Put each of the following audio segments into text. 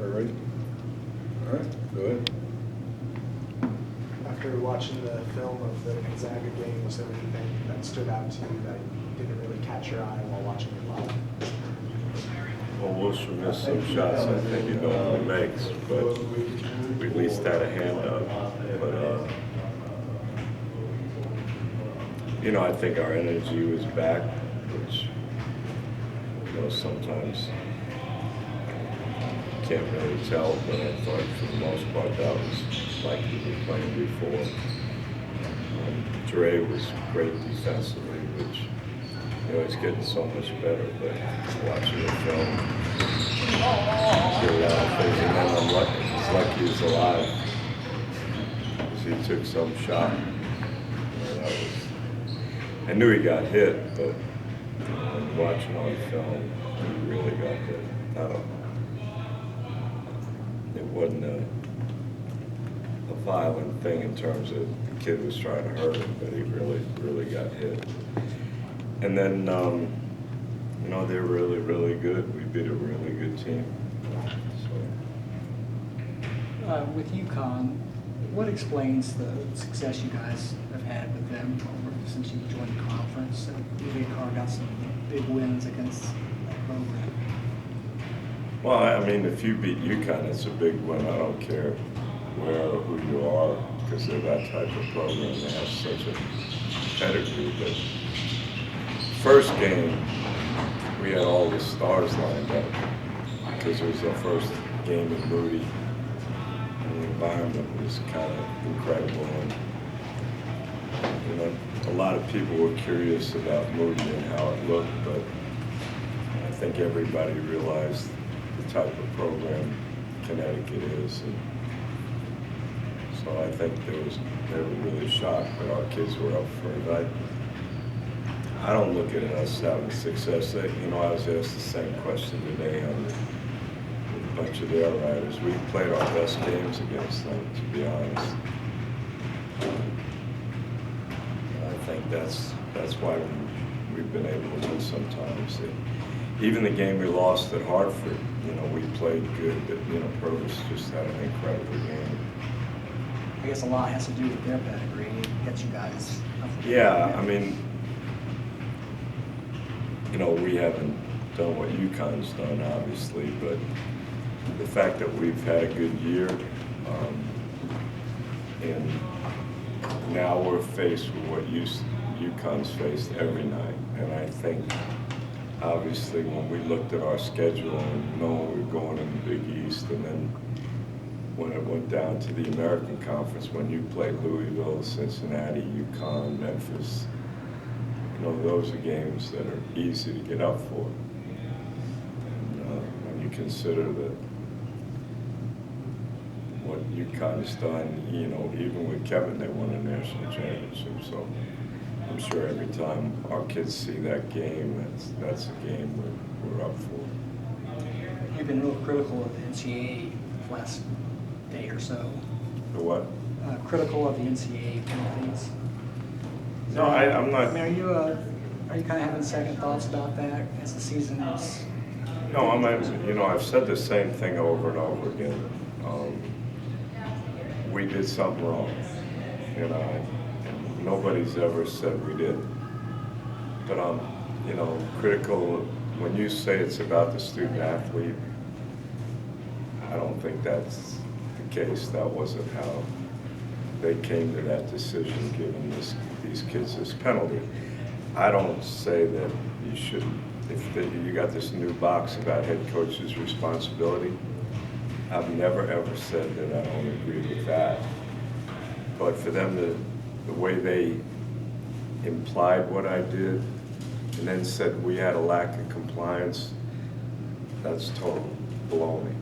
Everybody ready? All right, go ahead. After watching the film of the Gonzaga game, was there anything that stood out to you that didn't really catch your eye while watching it live? Well, Wilson missed some shots I think he normally makes, but we at least had a hand up. But, you know, I think our energy was back, which, you know, sometimes you can't really tell, but I thought for the most part that was like we were playing before. Dre was great defensively, which, you know, he's getting so much better, but watching the film, see a lot of things, and then I'm lucky, he's lucky he's alive, because he took some shot. You know, that was, I knew he got hit, but watching on film, he really got hit. I don't know. It wasn't a violent thing in terms of the kid was trying to hurt him, but he really got hit. And then, you know, they're really good. We beat a really good team. So. With UConn, what explains the success you guys have had with them since you joined the conference? You've got some big wins against that program. Well, I mean, if you beat UConn, it's a big win. I don't care where or who you are, because they're that type of program. They have such a pedigree. But first game, we had all the stars lined up because it was our first game in Moody. And the environment was kind of incredible. And, you know, a lot of people were curious about Moody and how it looked, but I think everybody realized the type of program Connecticut is. And so I think they were really shocked that our kids were up for it. I don't look at us having success. You know, I was asked the same question today on a bunch of their writers. We played our best games against them, to be honest. I think that's why we've been able to win sometimes. Even the game we lost at Hartford, you know, we played good, but, you know, Purvis just had an incredible game. I guess a lot has to do with their pedigree. It gets you guys. Yeah, I mean, you know, we haven't done what UConn's done, obviously, but the fact that we've had a good year, and now we're faced with what UConn's faced every night. And I think, obviously, when we looked at our schedule and knowing we were going in the Big East, and then when it went down to the American Conference, when you played Louisville, Cincinnati, UConn, Memphis, you know, those are games that are easy to get up for. And when you consider that what UConn has done, you know, even with Kevin, they won a national championship. So I'm sure every time our kids see that game, that's a game we're up for. You've been real critical of the NCAA the last day or so. The what? Critical of the NCAA penalties. No, I'm not. I mean, are you kind of having second thoughts about that as the season is? No, you know, I've said the same thing over and over again. We did something wrong, you know. Nobody's ever said we did. But I'm, you know, critical. When you say it's about the student athlete, I don't think that's the case. That wasn't how they came to that decision, giving these kids this penalty. I don't say that you should, you got this new box about head coach's responsibility. I've never ever said that I don't agree with that. But for them to, the way they implied what I did and then said we had a lack of compliance, that's total baloney.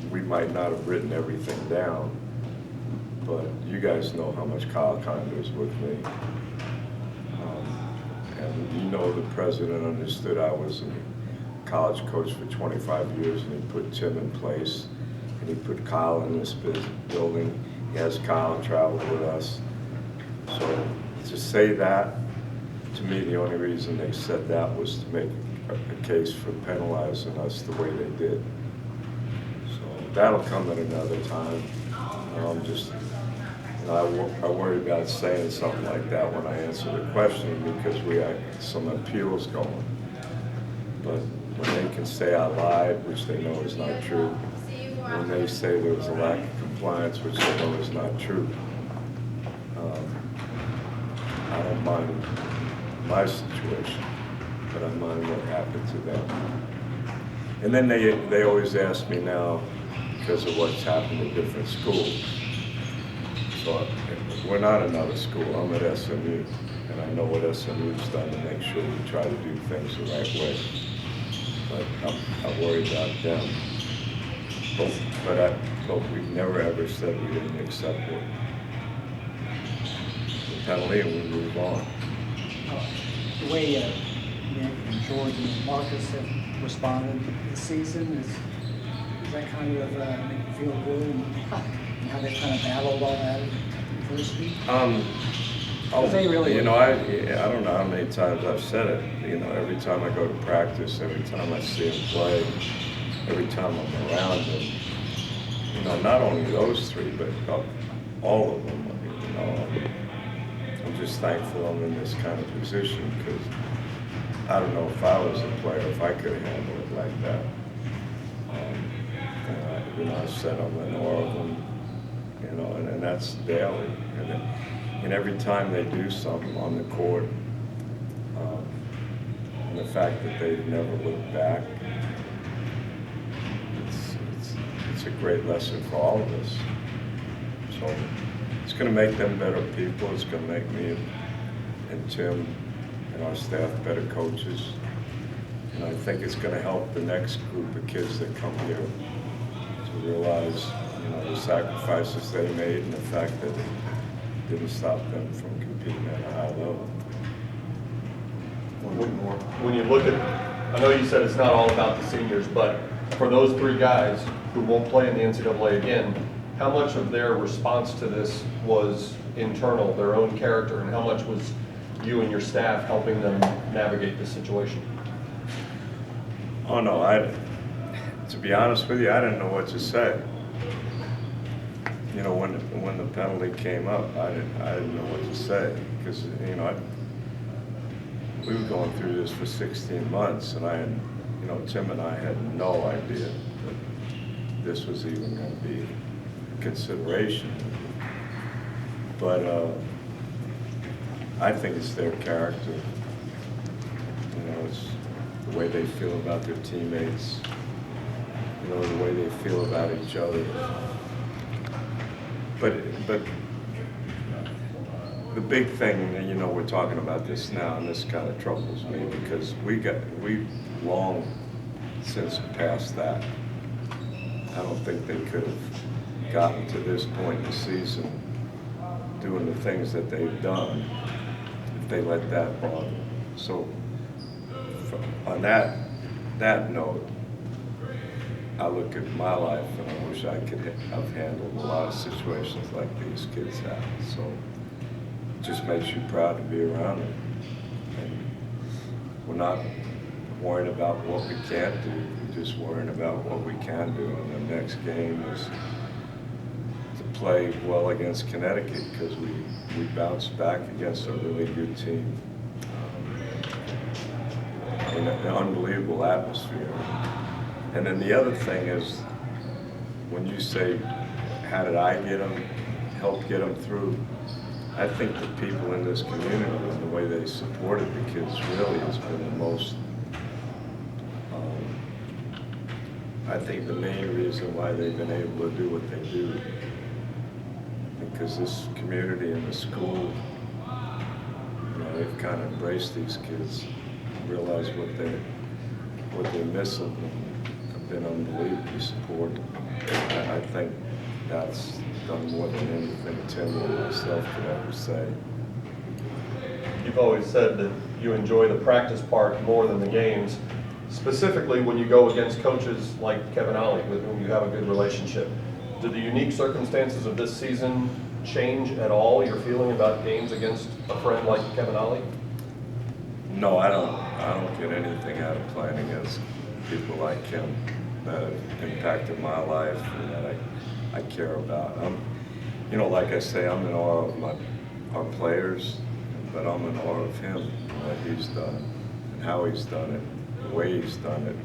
We might not have written everything down, but you guys know how much Kyle Condor is with me. And you know the president understood I was a college coach for 25 years, and he put Tim in place, and he put Kyle in this building. He has Kyle travel with us. So to say that, to me, the only reason they said that was to make a case for penalizing us the way they did. that'll come at another time. Just, you know, I worry about saying something like that when I answer the question because we have some appeals going. But when they can say I lied, which they know is not true, when they say there was a lack of compliance, which they know is not true, I don't mind my situation, but I mind what happened to them. And then they always ask me now, because of what's happened in different schools. So we're not another school, I'm at SMU, and I know what SMU's done to make sure we try to do things the right way. But I worry about them. But we've never ever said we didn't accept the penalty and we move on. The way Nick and George and Marcus have responded this season, is that kind of make you feel good and how they kind of battled all that adversity? They really, you know, I don't know how many times I've said it. You know, every time I go to practice, every time I see them play, every time I'm around them. You know, not only those three, but all of them. You know, I'm just thankful I'm in this kind of position because I don't know if I was a player if I could handle it like that. You know, I said I'm in awe of them. You know, and that's daily. And every time they do something on the court, and the fact that they never look back, it's a great lesson for all of us. So it's going to make them better people. It's going to make me and Tim and our staff better coaches. And I think it's going to help the next group of kids that come here to realize, you know, the sacrifices they made and the fact that it didn't stop them from competing at a high level. One more. When you look at, I know you said it's not all about the seniors, but for those three guys who won't play in the NCAA again, how much of their response to this was internal, their own character, and how much was you and your staff helping them navigate this situation? Oh no, to be honest with you, I didn't know what to say. You know, when the penalty came up, I didn't know what to say because, you know, we were going through this for 16 months, and you know, Tim and I had no idea that this was even going to be a consideration. But I think it's their character. You know, it's the way they feel about their teammates. You know, the way they feel about each other. But the big thing, and you know, we're talking about this now, and this kind of troubles me because we long since passed that. I don't think they could have gotten to this point in the season doing the things that they've done if they let that bother them. So on that note, I look at my life and I wish I could have handled a lot of situations like these kids have. So it just makes you proud to be around them. And we're not worrying about what we can't do, we're just worrying about what we can do. And the next game is to play well against Connecticut because we bounced back against a really good team. In an unbelievable atmosphere. And then the other thing is, when you say, how did I help get them through? I think the people in this community and the way they supported the kids really has been the most, I think the main reason why they've been able to do what they do. Because this community and the school, you know, they've kind of embraced these kids, realize what they're missing, and have been unbelievably supportive. I think that's done more than anything Tim and myself could ever say. You've always said that you enjoy the practice part more than the games, specifically when you go against coaches like Kevin Ollie, with whom you have a good relationship. Did the unique circumstances of this season change at all your feeling about games against a friend like Kevin Ollie? No, I don't get anything out of playing against people like him. that have impacted my life and that I care about. You know, like I say, I'm in awe of our players, but I'm in awe of him, what he's done and how he's done it, the way he's done it.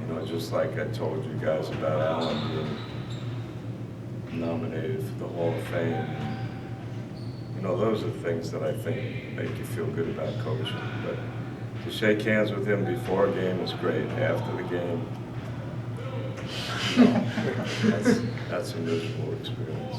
You know, just like I told you guys about Alan being nominated for the Hall of Fame. You know, those are things that I think make you feel good about coaching. But to shake hands with him before a game is great. After the game, no, that's a miserable experience.